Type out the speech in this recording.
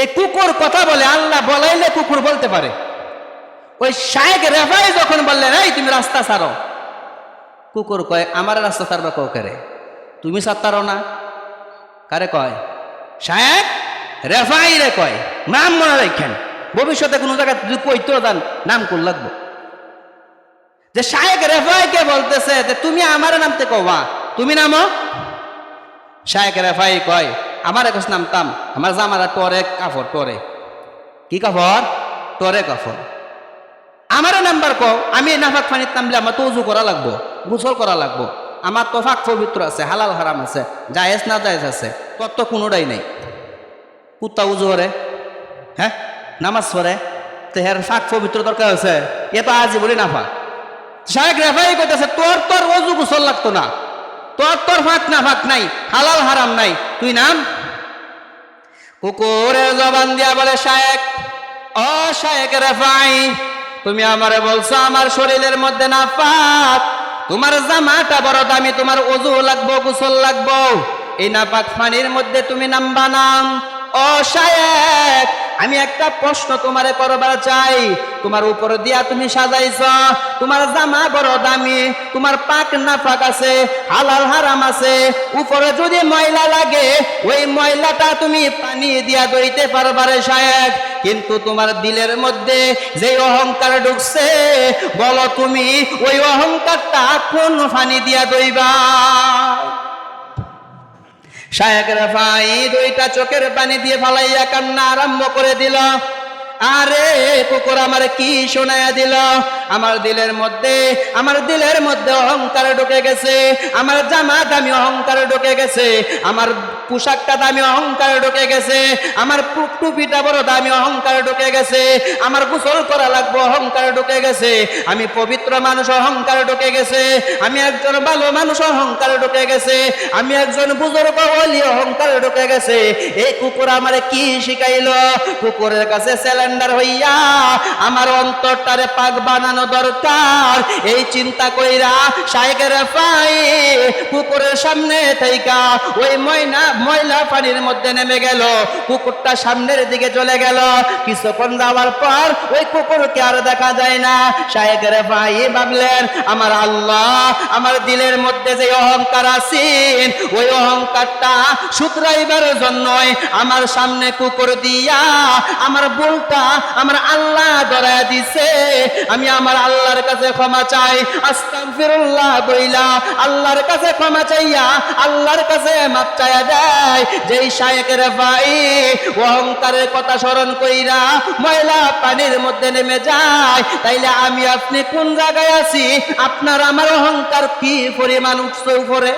এই কুকুর কথা বলে, আল্লাহ বলাইলে কুকুর বলতে পারে। ওই শায়েখ রেফাই যখন বললেন এই তুমি রাস্তা ছাড়ো, কুকুর কয় আমার রাস্তা ছাড়বা কাউকে রে, তুমি ছাড়তারো না। কারে কয়? শায়েখ রেফাই রে কয়। নাম মনে রাখেন, ভবিষ্যতে কোনো জায়গায় যদি কইতেও যান নাম কোন লাগবো। যে শায়েখ রেফাইকে বলতেছে যে তুমি আমার নামতে কবা, তুমি নামো। শায়েখ রেফাই কয় আমার এক নামতাম, আমার জামারা টরে কাপড়, টরে কি কাপড়? টরে কাপড়। আমার নাম্বার কও, আমি নাফাক পানির নামলে আমার তো উজু করা লাগবো, গোসল করা লাগবো, আমার তো ফাঁক পবিত্র আছে, হালাল হারাম আছে, জায়েজ না জায়েজ আছে, তোর তো কোনোটাই নেই। কুত্তা উজু করে, হ্যাঁ নামাজ পড়ে, তো হের ফাঁক পবিত্র দরকার আছে, এ তো আজই বলি নাফাক। শায়েখ রেফাই কইতেছে তোর তোর ওযু গোসল লাগতো না, তোর তোর ফাঁক না ফাঁক নাই, হালাল হারাম নাই, তুই নাম। কুকুরের জবান দিয়া বলে শায়েখ, ও শায়েখ রেফাই তুমি আমারে বলছো আমার শরীরের মধ্যে নাপাক, তোমার জামাটা বড় দামি, তোমার ওযু লাগবো, গোসল লাগবো, এই নাপাক পানির মধ্যে তুমি নামবা নাম। ও শায়েখ আমি একটা প্রশ্ন তোমারে করবার চাই, তোমার উপর দিয়া তুমি সাজাইছ, তোমার জামা বড় দামি, তোমার পাক না পাক আছে, হালাল হারাম আছে, উপরে যদি ময়লা লাগে ওই ময়লাটা তুমি পানি দিয়া ধুইতে পারবারে শায়েখ, কিন্তু তোমার দিলের মধ্যে যে অহংকার ঢুকছে বলো তুমি ওই অহংকারটা কোন পানি দিয়া ধুইবা? শায়েখ রেফাই দুইটা চোখের পানি দিয়ে ফালাইয়া কান্না আরম্ভ করে দিল। আরে কুকুর আমার কি শোনায়া দিল, আমার দিলের মধ্যে অহংকার ঢুকে গেছে, আমার জামা দামি অহংকার ঢুকে গেছে, আমার পোশাকটা দামি অহংকার ঢুকে গেছে, আমার টুপিটা বড় দামি অহংকার ঢুকে গেছে, আমার গোসল করা লাগবে অহংকার ঢুকে গেছে, আমি পবিত্র মানুষ অহংকার ঢুকে গেছে, আমি একজন ভালো মানুষ অহংকার ঢুকে গেছে, আমি একজন বুজুর্গ ওলি অহংকার ঢুকে গেছে। এই কুকুর আমারে কি শিখাইলো? কুকুরের কাছে সিলিন্ডার হইয়া আমার অন্তরটারে পাক বানানো দরকার, এই চিন্তা কইরা শায়েখ রেফাই কুকুরের সামনে থাইকা ওই ময়লা পানির মধ্যে নেমে গেল, কুকুরটা সামনের দিকে চলে গেল, কিছুক্ষণ যাওয়ার পর ওই কুকুরকে আর দেখা যায় না। শায়েখ রেফাই ভাবলেন আমার আল্লাহ আমার দিলের মধ্যে যে অহংকার আছে ওই অহংকারটা শুধরাইবার জন্যই আমার সামনে কুকুর দিয়া আমার ভুলটা আমার আল্লাহ ধরায়া দিছে, আমি আমার আল্লাহর কাছে ক্ষমা চাই, আস্তাগফিরুল্লাহ বইলা আল্লাহর কাছে ক্ষমা চাইয়া আল্লাহর কাছে মাপ চাইয়া দেয়। যেই শায়েখ রেফাই অহংকারের কথা স্মরণ কইরা ময়লা পানির মধ্যে নেমে যায়, তাইলে আমি আপনি কোন জায়গায় আছি? আপনার আমার অহংকার কি পরিমাণ উঠছে উপরে?